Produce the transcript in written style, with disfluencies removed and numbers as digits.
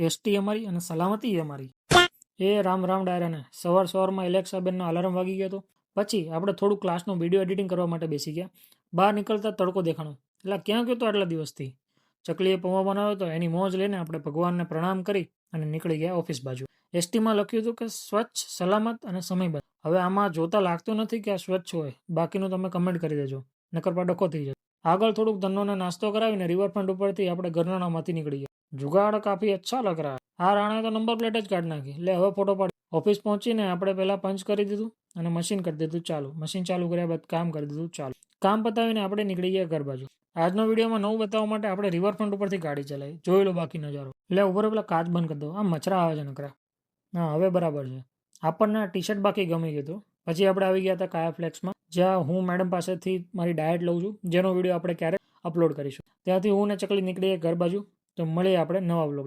ST અમારી અને સલામતી અમારી. એ રામ રામ ડાયરાને સવારમાં એલેક્સાબેનનો અલાર્મ વાગી ગયો હતો. પછી આપણે થોડું ક્લાસનું વિડીયો એડિટિંગ કરવા માટે બેસી ગયા. બહાર નીકળતા તડકો દેખાણો. એટલે ક્યાં ગયો તો આટલા દિવસથી? ચકલીએ પૌવા બનાવ્યો હતો, એની મોજ લઈને આપણે ભગવાનને પ્રણામ કરી અને નીકળી ગયા ઓફિસ બાજુ. એસટીમાં લખ્યું હતું કે સ્વચ્છ, સલામત અને સમયબદ્ધ. હવે આમાં જોતા લાગતું નથી કે આ સ્વચ્છ હોય. બાકીનું તમે કમેન્ટ કરી દેજો, નકર પર ડખો થઈ જશે. આગળ થોડુંક ધનોને નાસ્તો કરાવીને રિવરફ્રન્ટ ઉપરથી આપણે ગરનાળામાંથી નીકળી ગયા. જુગાડ કાફી અચ્છા લગ રહા. આ રાણે તો નંબર પ્લેટ જ કાઢી નાખી. એટલે હવે ફોટો પાડી. ઓફિસ પહોંચીને આપણે પહેલા પંચ કરી દીધું અને મશીન કરી દીધું ચાલુ. મશીન ચાલુ કર્યા બાદ કામ કરી દીધું ચાલુ. કામ પતાવીને આપણે નીકળી ગયા ઘર બાજુ. આજનો વિડીયોમાં નવું બતાવવા માટે આપણે રિવરફ્રન્ટ ઉપરથી ગાડી ચલાવી. જોઈ લો બાકી નજારો. એટલે ઉપર પેલા કાચ બંધ કરી દો. આ મચરા આવે છે નકરા. હા, હવે બરાબર છે. આપણને ટી શર્ટ બાકી ગમી ગયું હતું. પછી આપણે આવી ગયા હતા કાયા ફ્લેક્સમાં, જ્યાં હું મેડમ પાસેથી મારી ડાયટ લઉં છું, જેનો વિડીયો આપણે ક્યારેક અપલોડ કરીશું. ત્યાંથી હું ને ચકલી નીકળીએ ઘર બાજુ. તો મળીએ આપણે નવા બ્લોગ.